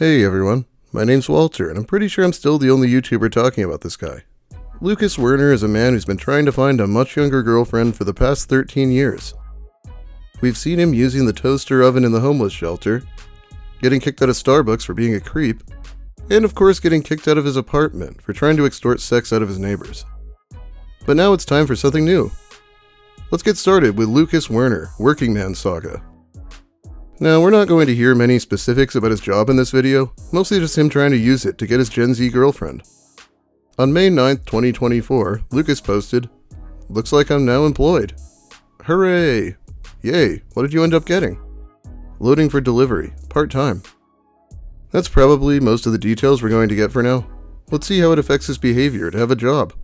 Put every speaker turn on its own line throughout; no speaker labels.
Hey everyone, my name's Walter, and I'm pretty sure I'm still the only YouTuber talking about this guy. Werner is a man who's been trying to find a much younger girlfriend for the past 13 years. We've seen him using the toaster oven in the homeless shelter, getting kicked out of Starbucks for being a creep, and of course getting kicked out of his apartment for trying to extort sex out of his neighbors. But now it's time for something new. Let's get started with Werner, Working Man Saga. Now, we're not going to hear many specifics about his job in this video, mostly just him trying to use it to get his Gen Z girlfriend. On May 9th, 2024, Lucas posted, "Looks like I'm now employed. Hooray! Yay, what did you end up getting? Loading for delivery, part-time." That's probably most of the details we're going to get for now. Let's see how it affects his behavior to have a job.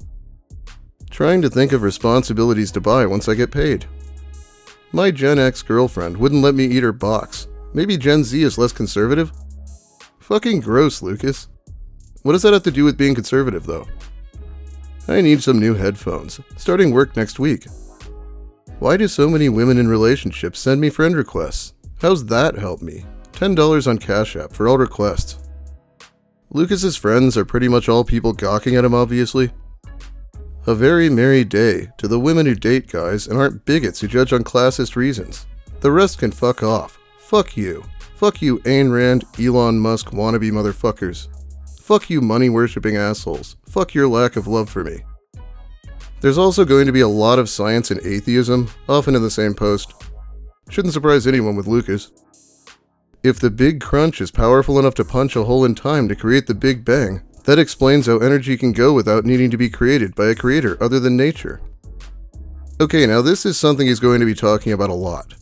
Trying to think of responsibilities to buy once I get paid. My Gen X girlfriend wouldn't let me eat her box. Maybe Gen Z is less conservative? Fucking gross, Lucas. What does that have to do with being conservative, though? I need some new headphones, starting work next week. Why do so many women in relationships send me friend requests? How's that help me? $10 on Cash App for all requests. Lucas's friends are pretty much all people gawking at him, obviously. A very merry day to the women who date guys and aren't bigots who judge on classist reasons. The rest can fuck off. Fuck you. Fuck you Ayn Rand, Elon Musk wannabe motherfuckers. Fuck you money-worshipping assholes. Fuck your lack of love for me. There's also going to be a lot of science and atheism, often in the same post. Shouldn't surprise anyone with Lucas. If the Big Crunch is powerful enough to punch a hole in time to create the Big Bang, that explains how energy can go without needing to be created by a creator other than nature. Okay, now this is something he's going to be talking about a lot.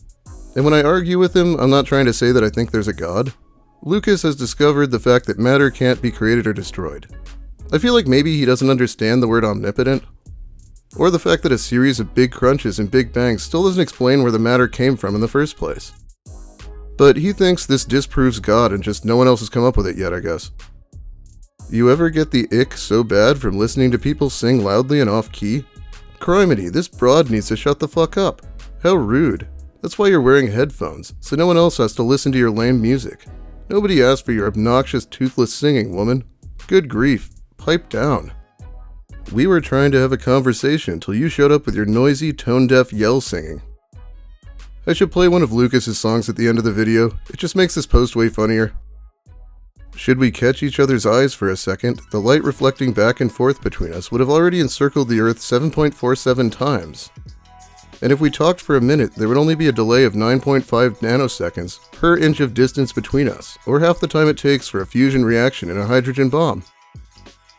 And when I argue with him, I'm not trying to say that I think there's a god. Lucas has discovered the fact that matter can't be created or destroyed. I feel like maybe he doesn't understand the word omnipotent, or the fact that a series of big crunches and big bangs still doesn't explain where the matter came from in the first place. But he thinks this disproves God and just no one else has come up with it yet, I guess. You ever get the ick so bad from listening to people sing loudly and off-key? Criminy, this broad needs to shut the fuck up. How rude. That's why you're wearing headphones, so no one else has to listen to your lame music. Nobody asked for your obnoxious, toothless singing, woman. Good grief. Pipe down. We were trying to have a conversation until you showed up with your noisy, tone-deaf yell singing. I should play one of Lucas's songs at the end of the video. It just makes this post way funnier. Should we catch each other's eyes for a second, the light reflecting back and forth between us would have already encircled the Earth 7.47 times. And if we talked for a minute, there would only be a delay of 9.5 nanoseconds per inch of distance between us, or half the time it takes for a fusion reaction in a hydrogen bomb.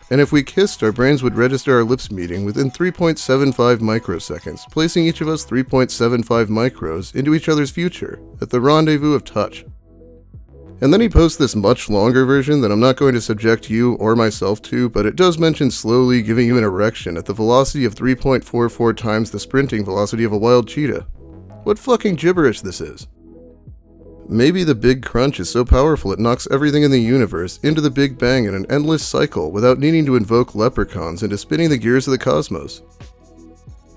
And if we kissed, our brains would register our lips meeting within 3.75 microseconds, placing each of us 3.75 micros into each other's future, at the rendezvous of touch. And then he posts this much longer version that I'm not going to subject you or myself to, but it does mention slowly giving you an erection at the velocity of 3.44 times the sprinting velocity of a wild cheetah. What fucking gibberish this is. Maybe the Big Crunch is so powerful it knocks everything in the universe into the Big Bang in an endless cycle without needing to invoke leprechauns into spinning the gears of the cosmos.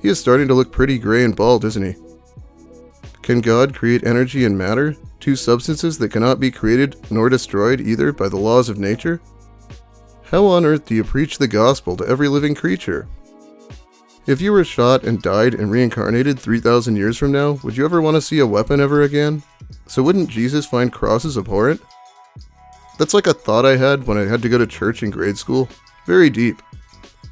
He is starting to look pretty gray and bald, isn't he? Can God create energy and matter? Two substances that cannot be created nor destroyed either by the laws of nature? How on earth do you preach the gospel to every living creature? If you were shot and died and reincarnated 3,000 years from now, would you ever want to see a weapon ever again? So wouldn't Jesus find crosses abhorrent? That's like a thought I had when I had to go to church in grade school. Very deep.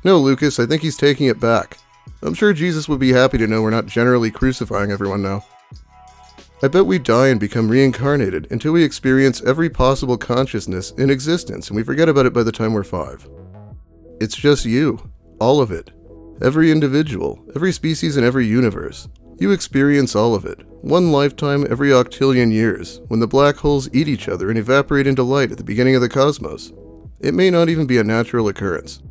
No, Lucas, I think he's taking it back. I'm sure Jesus would be happy to know we're not generally crucifying everyone now. I bet we die and become reincarnated until we experience every possible consciousness in existence and we forget about it by the time we're 5. It's just you. All of it. Every individual, every species in every universe. You experience all of it. One lifetime every octillion years, when the black holes eat each other and evaporate into light at the beginning of the cosmos. It may not even be a natural occurrence.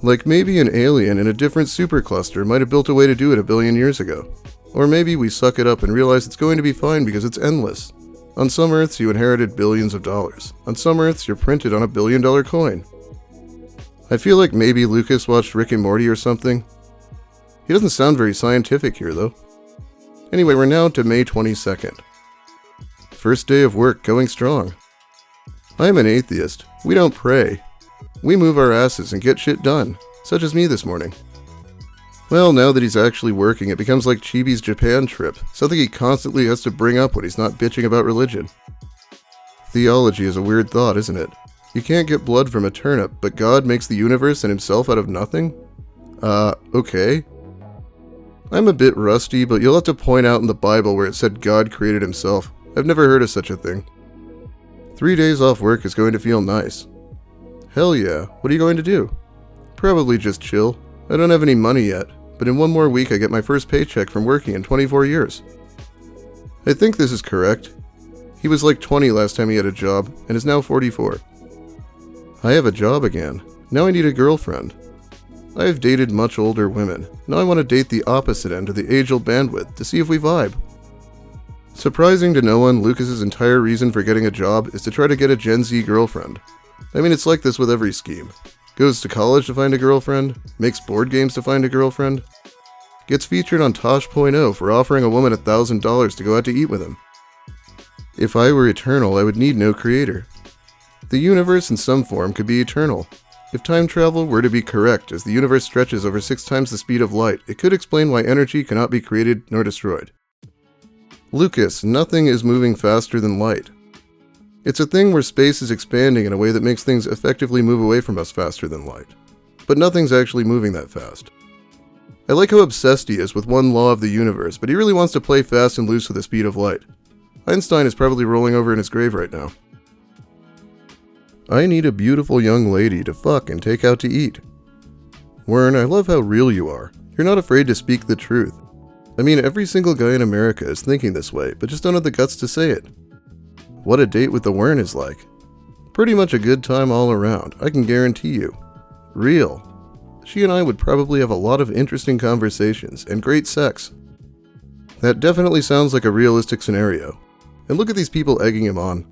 Like maybe an alien in a different supercluster might have built a way to do it a billion years ago. Or maybe we suck it up and realize it's going to be fine because it's endless. On some Earths, you inherited billions of dollars. On some Earths, you're printed on a $1 billion coin. I feel like maybe Lucas watched Rick and Morty or something. He doesn't sound very scientific here, though. Anyway, we're now to May 22nd. First day of work going strong. I'm an atheist. We don't pray. We move our asses and get shit done, such as me this morning. Well, now that he's actually working, it becomes like Chibi's Japan trip, something he constantly has to bring up when he's not bitching about religion. Theology is a weird thought, isn't it? You can't get blood from a turnip, but God makes the universe and himself out of nothing? Okay. I'm a bit rusty, but you'll have to point out in the Bible where it said God created himself. I've never heard of such a thing. 3 days off work is going to feel nice. Hell yeah, what are you going to do? Probably just chill. I don't have any money yet, but in 1 more week I get my first paycheck from working in 24 years. I think this is correct. He was like 20 last time he had a job, and is now 44. I have a job again. Now I need a girlfriend. I have dated much older women. Now I want to date the opposite end of the age-old bandwidth to see if we vibe. Surprising to no one, Lucas's entire reason for getting a job is to try to get a Gen Z girlfriend. I mean, it's like this with every scheme. Goes to college to find a girlfriend, makes board games to find a girlfriend, gets featured on Tosh.0 for offering a woman $1,000 to go out to eat with him. If I were eternal, I would need no creator. The universe in some form could be eternal. If time travel were to be correct, as the universe stretches over 6 times the speed of light, it could explain why energy cannot be created nor destroyed. Lucas, nothing is moving faster than light. It's a thing where space is expanding in a way that makes things effectively move away from us faster than light. But nothing's actually moving that fast. I like how obsessed he is with one law of the universe, but he really wants to play fast and loose with the speed of light. Einstein is probably rolling over in his grave right now. I need a beautiful young lady to fuck and take out to eat. Werner, I love how real you are. You're not afraid to speak the truth. I mean, every single guy in America is thinking this way, but just don't have the guts to say it. What a date with the Wern is like. Pretty much a good time all around, I can guarantee you. Real. She and I would probably have a lot of interesting conversations and great sex. That definitely sounds like a realistic scenario. And look at these people egging him on.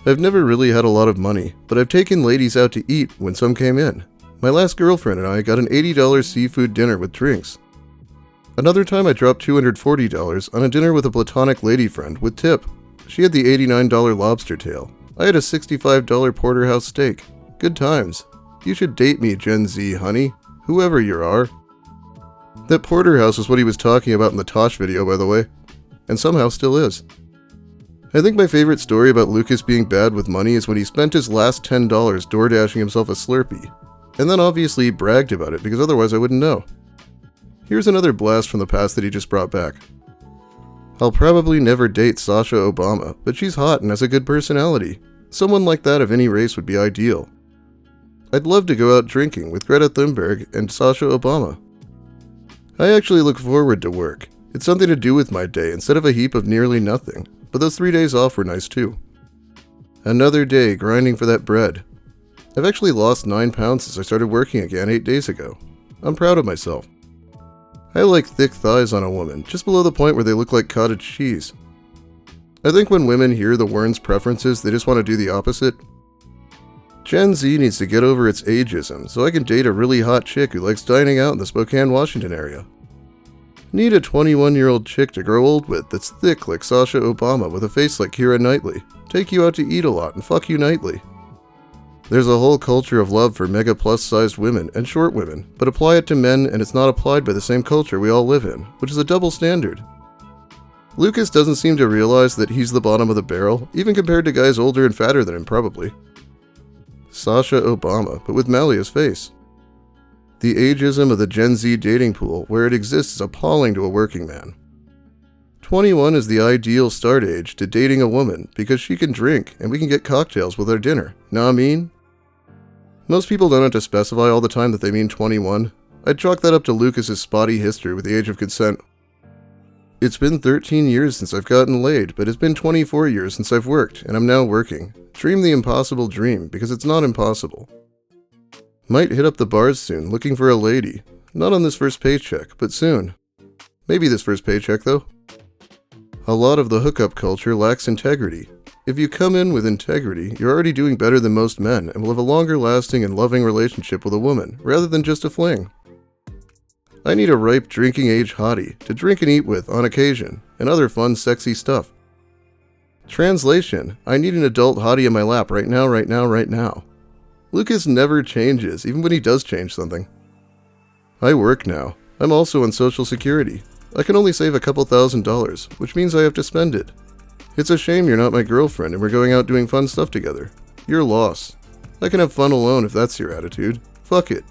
I've never really had a lot of money, but I've taken ladies out to eat when some came in. My last girlfriend and I got an $80 seafood dinner with drinks. Another time I dropped $240 on a dinner with a platonic lady friend with tip. She had the $89 lobster tail. I had a $65 porterhouse steak. Good times. You should date me, Gen Z, honey. Whoever you are. That porterhouse was what he was talking about in the Tosh video, by the way. And somehow still is. I think my favorite story about Lucas being bad with money is when he spent his last $10 door dashing himself a Slurpee. And then obviously he bragged about it, because otherwise I wouldn't know. Here's another blast from the past that he just brought back. I'll probably never date Sasha Obama, but she's hot and has a good personality. Someone like that of any race would be ideal. I'd love to go out drinking with Greta Thunberg and Sasha Obama. I actually look forward to work. It's something to do with my day instead of a heap of nearly nothing, but those 3 days off were nice too. Another day grinding for that bread. I've actually lost 9 pounds since I started working again 8 days ago. I'm proud of myself. I like thick thighs on a woman, just below the point where they look like cottage cheese. I think when women hear the Wern's preferences, they just want to do the opposite. Gen Z needs to get over its ageism, so I can date a really hot chick who likes dining out in the Spokane, Washington area. Need a 21-year-old chick to grow old with that's thick like Sasha Obama with a face like Keira Knightley, take you out to eat a lot and fuck you nightly. There's a whole culture of love for mega plus-sized women and short women, but apply it to men and it's not applied by the same culture we all live in, which is a double standard. Lucas doesn't seem to realize that he's the bottom of the barrel, even compared to guys older and fatter than him probably. Sasha Obama, but with Malia's face. The ageism of the Gen Z dating pool, where it exists, is appalling to a working man. 21 is the ideal start age to dating a woman because she can drink and we can get cocktails with our dinner. Know what I mean? Most people don't have to specify all the time that they mean 21. I'd chalk that up to Lucas's spotty history with the age of consent. It's been 13 years since I've gotten laid, but it's been 24 years since I've worked, and I'm now working. Dream the impossible dream, because it's not impossible. Might hit up the bars soon, looking for a lady. Not on this first paycheck, but soon. Maybe this first paycheck, though. A lot of the hookup culture lacks integrity. If you come in with integrity, you're already doing better than most men and will have a longer lasting and loving relationship with a woman, rather than just a fling. I need a ripe drinking age hottie to drink and eat with on occasion, and other fun sexy stuff. Translation: I need an adult hottie in my lap right now, right now, right now. Lucas never changes, even when he does change something. I work now. I'm also on Social Security. I can only save a couple $1,000s, which means I have to spend it. It's a shame you're not my girlfriend and we're going out doing fun stuff together. Your loss. I can have fun alone if that's your attitude. Fuck it.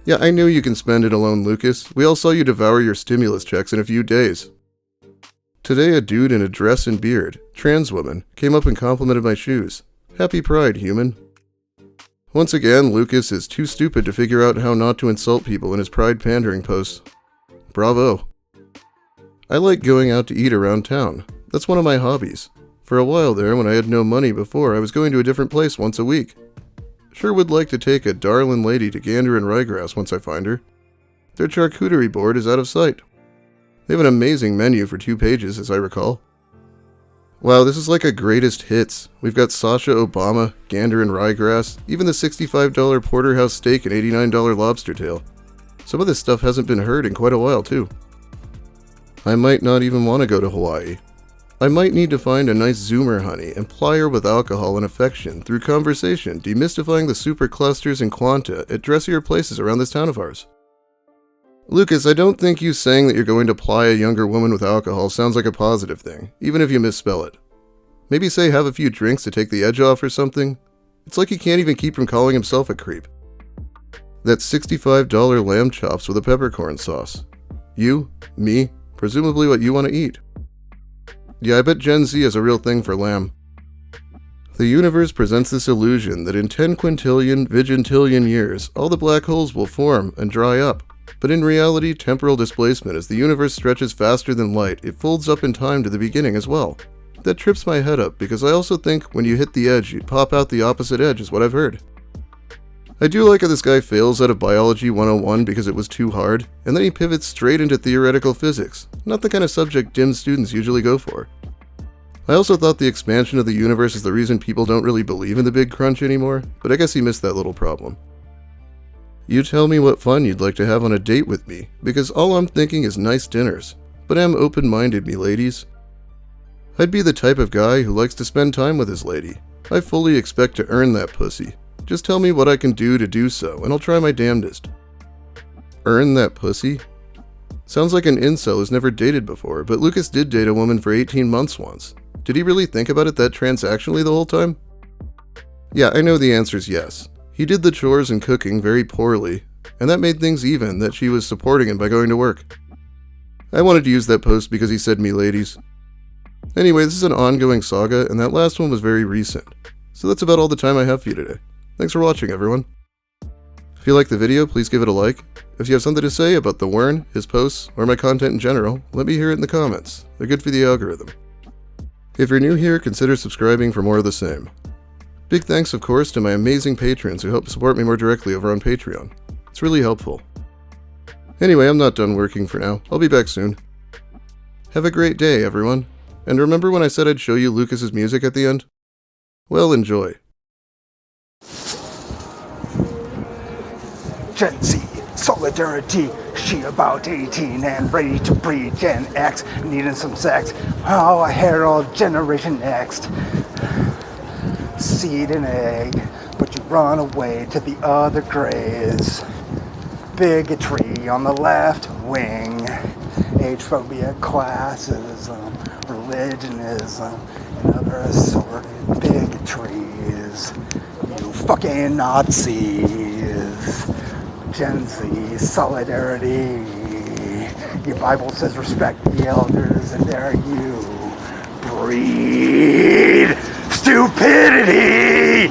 Yeah, I knew you can spend it alone, Lucas. We all saw you devour your stimulus checks in a few days. Today, a dude in a dress and beard, trans woman, came up and complimented my shoes. Happy Pride, human. Once again, Lucas is too stupid to figure out how not to insult people in his pride pandering posts. Bravo. I like going out to eat around town. That's one of my hobbies. For a while there, when I had no money before, I was going to a different place once a week. Sure would like to take a darlin' lady to Gander and Ryegrass once I find her. Their charcuterie board is out of sight. They have an amazing menu for 2 pages, as I recall. Wow, this is like a greatest hits. We've got Sasha Obama, Gander and Ryegrass, even the $65 porterhouse steak and $89 lobster tail. Some of this stuff hasn't been heard in quite a while, too. I might not even want to go to Hawaii. I might need to find a nice Zoomer honey and ply her with alcohol and affection through conversation, demystifying the superclusters and quanta at dressier places around this town of ours. Lucas, I don't think you saying that you're going to ply a younger woman with alcohol sounds like a positive thing, even if you misspell it. Maybe say have a few drinks to take the edge off or something. It's like he can't even keep from calling himself a creep. That's $65 lamb chops with a peppercorn sauce. You, me, presumably what you want to eat. Yeah, I bet Gen Z is a real thing for lamb. The universe presents this illusion that in 10 quintillion, vigintillion years, all the black holes will form and dry up. But in reality, temporal displacement, as the universe stretches faster than light, it folds up in time to the beginning as well. That trips my head up, because I also think when you hit the edge, you'd pop out the opposite edge, is what I've heard. I do like how this guy fails out of Biology 101 because it was too hard, and then he pivots straight into theoretical physics, not the kind of subject dim students usually go for. I also thought the expansion of the universe is the reason people don't really believe in the Big Crunch anymore, but I guess he missed that little problem. You tell me what fun you'd like to have on a date with me, because all I'm thinking is nice dinners, but I'm open-minded, me ladies. I'd be the type of guy who likes to spend time with his lady. I fully expect to earn that pussy. Just tell me what I can do to do so, and I'll try my damnedest. Earn that pussy? Sounds like an incel who's never dated before, but Lucas did date a woman for 18 months once. Did he really think about it that transactionally the whole time? Yeah, I know the answer's yes. He did the chores and cooking very poorly, and that made things even that she was supporting him by going to work. I wanted to use that post because he said me ladies. Anyway, this is an ongoing saga, and that last one was very recent. So that's about all the time I have for you today. Thanks for watching, everyone. If you liked the video, please give it a like. If you have something to say about the Wern, his posts, or my content in general, let me hear it in the comments. They're good for the algorithm. If you're new here, consider subscribing for more of the same. Big thanks, of course, to my amazing patrons who help support me more directly over on Patreon. It's really helpful. Anyway, I'm not done working for now. I'll be back soon. Have a great day, everyone. And remember when I said I'd show you Lucas's music at the end? Well, enjoy.
Gen Z, solidarity, she about 18 and ready to breed. Gen X, needing some sex. Oh, I herald Generation Next. Seed and egg, but you run away to the other grays. Bigotry on the left wing. Age phobia, classism, religionism, and other assorted bigotries. You fucking Nazis. Gen Z, solidarity. Your Bible says respect the elders, and there you breed stupidity.